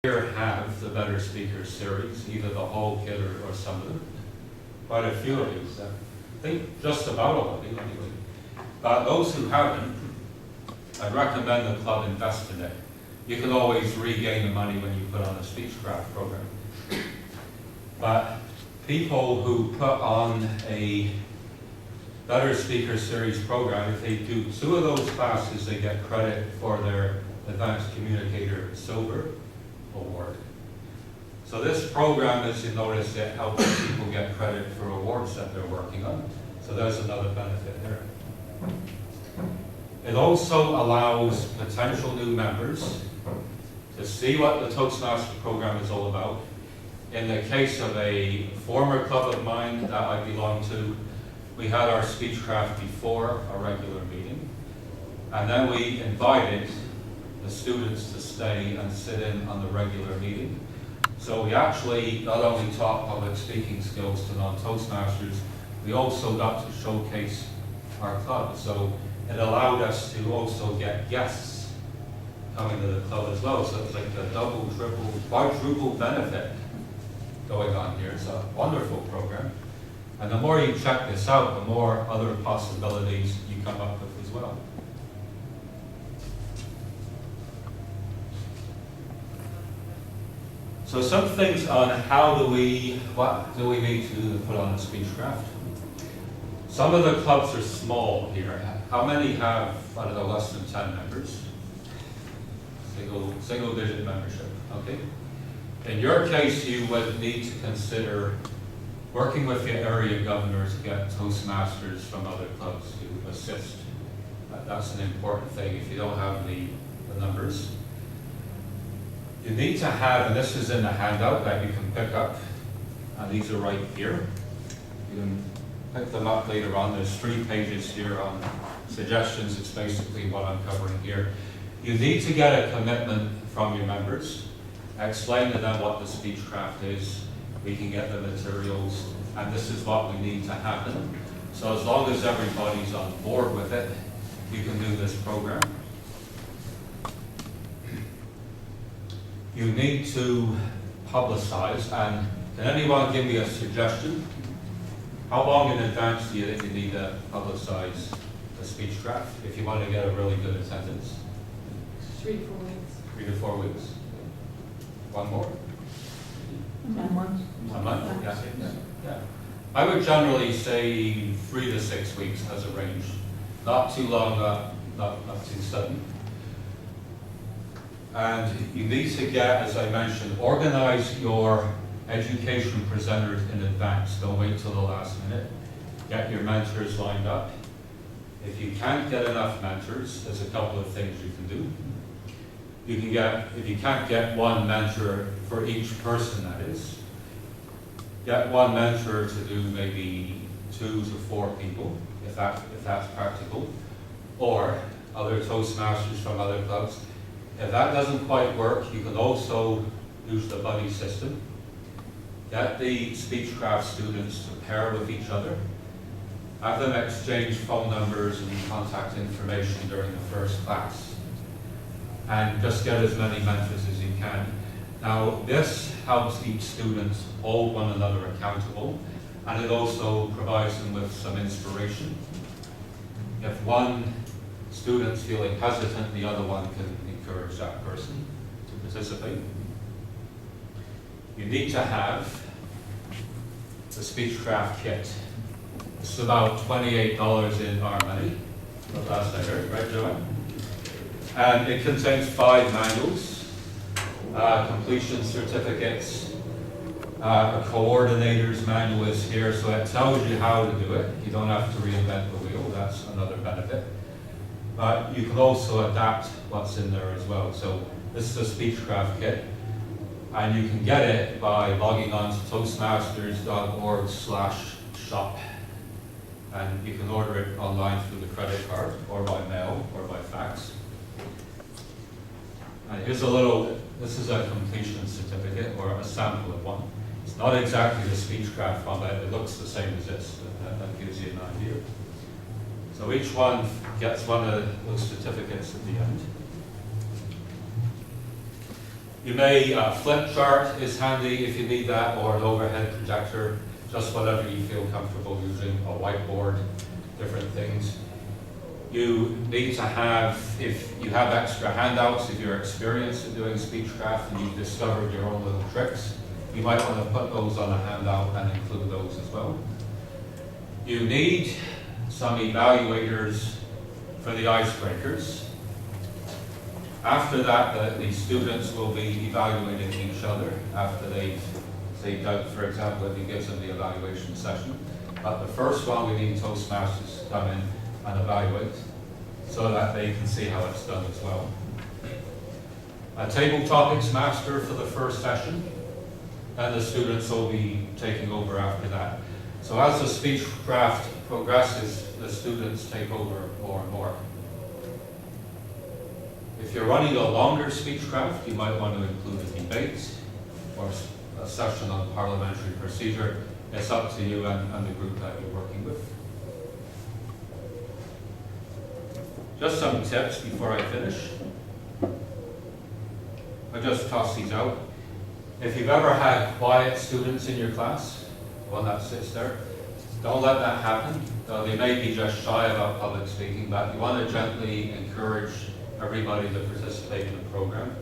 here have the Better Speakers series, either the whole kit or some of them. Quite a few of these. I think just about all of them anyway. But those who haven't, I'd recommend the club invest in it. You can always regain the money when you put on a Speechcraft program. But people who put on a Better Speaker Series program, if they do 2 of those classes, they get credit for their Advanced Communicator Silver Award. So this program, as you notice, it helps people get credit for awards that they're working on. So there's another benefit there. It also allows potential new members to see what the Toastmaster program is all about. In the case of a former club of mine that I belong to, we had our Speechcraft before a regular meeting, and then we invited the students to stay and sit in on the regular meeting. So we actually not only taught public speaking skills to non-Toastmasters, we also got to showcase our club. So it allowed us to also get guests coming to the club as well. So it's like a double, triple, quadruple benefit going on here. It's a wonderful program. And the more you check this out, the more other possibilities you come up with as well. So some things on what do we need to do to put on a Speechcraft? Some of the clubs are small here. How many have, I don't know, less than 10 members? Single digit membership, okay? In your case, you would need to consider working with your area governors to get Toastmasters from other clubs to assist. That's an important thing if you don't have the numbers. You need to have, and this is in the handout that you can pick up, and these are right here. You can pick them up later on. There's 3 pages here on suggestions. It's basically what I'm covering here. You need to get a commitment from your members. Explain to them what the Speechcraft is. We can get the materials, and this is what we need to happen. So as long as everybody's on board with it, you can do this program. You need to publicize, and can anyone give me a suggestion? How long in advance do you think you need to publicize a Speechcraft if you want to get a really good attendance? 3 to 4 weeks. 3 to 4 weeks. One more? A month. A month, yeah. I would generally say 3 to 6 weeks as a range. Not too long, not too sudden. And you need to get, as I mentioned, organize your education presenters in advance. Don't wait till the last minute. Get your mentors lined up. If you can't get enough mentors, there's a couple of things you can do. You can get, if you can't get one mentor for each person, that is, get one mentor to do maybe 2 to 4 people, if that's practical, or other Toastmasters from other clubs. If that doesn't quite work, you can also use the buddy system. Get the Speechcraft students to pair with each other. Have them exchange phone numbers and contact information during the first class. And just get as many mentors as you can. Now, this helps each student hold one another accountable, and it also provides them with some inspiration. If one student's feeling hesitant, the other one can encourage that person to participate. You need to have the Speechcraft Kit. This is about $28 in our money, the last I heard, right, Joanne? And it contains 5 manuals, completion certificates, a coordinator's manual is here, so it tells you how to do it. You don't have to reinvent the wheel, that's another benefit. But you can also adapt what's in there as well. So this is a Speechcraft Kit, and you can get it by logging on to toastmasters.org/shop. And you can order it online through the credit card, or by mail, or by fax. And here's this is a completion certificate, or a sample of one. It's not exactly the Speechcraft one, but it looks the same as this. That gives you an idea. So each one gets one of those certificates at the end. You may, flip chart is handy if you need that, or an overhead projector, just whatever you feel comfortable using, a whiteboard, different things. You need to have, if you have extra handouts, if you're experienced in doing Speechcraft and you've discovered your own little tricks, you might want to put those on a handout and include those as well. You need some evaluators for the icebreakers. After that, the students will be evaluating each other after they've done, for example, if he gives them the evaluation session. But the first one, we need Toastmasters to come in and evaluate so that they can see how it's done as well. A table topics master for the first session, and the students will be taking over after that. So as the Speechcraft progresses, the students take over more and more. If you're running a longer Speechcraft, you might want to include a debate or a session on parliamentary procedure. It's up to you and the group that you're working with. Just some tips before I finish. I just toss these out. If you've ever had quiet students in your class, one that sits there, don't let that happen. They may be just shy about public speaking, but you want to gently encourage everybody to participate in the program.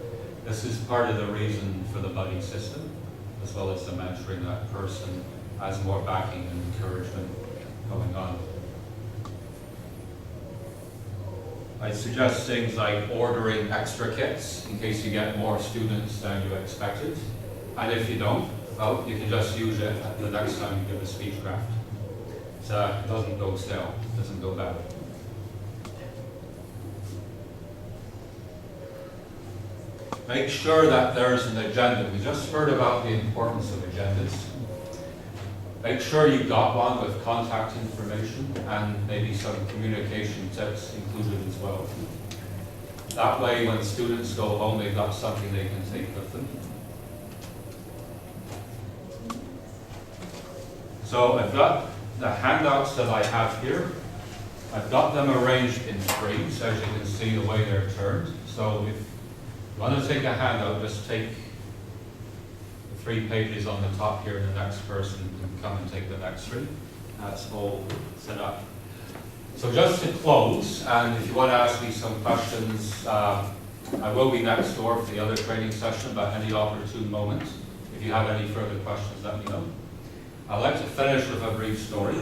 This is part of the reason for the buddy system, as well as the mentoring that person has more backing and encouragement going on. I suggest things like ordering extra kits in case you get more students than you expected. And if you don't, well, you can just use it the next time you give a Speechcraft. So it doesn't go stale, it doesn't go bad. Make sure that there's an agenda. We just heard about the importance of agendas. Make sure you got one with contact information and maybe some communication tips included as well. That way, when students go home, they've got something they can take with them. So I've got the handouts that I have here. I've got them arranged in threes, as you can see the way they're turned. So if you want to take a handout, just take the 3 pages on the top here, and the next person can come and take the next 3. That's all set up. So just to close, and if you want to ask me some questions, I will be next door for the other training session, but any opportune moment. If you have any further questions, let me know. I'd like to finish with a brief story.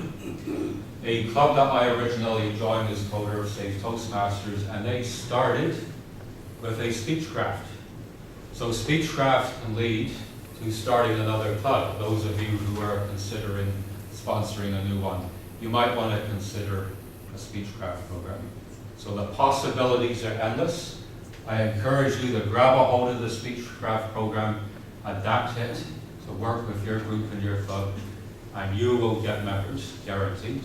A club that I originally joined is called Safe Toastmasters, and they started with a Speechcraft. So Speechcraft can lead to starting another club. Those of you who are considering sponsoring a new one, you might want to consider a Speechcraft program. So the possibilities are endless. I encourage you to grab a hold of the Speechcraft program, adapt it to work with your group and your club, and you will get members, guaranteed.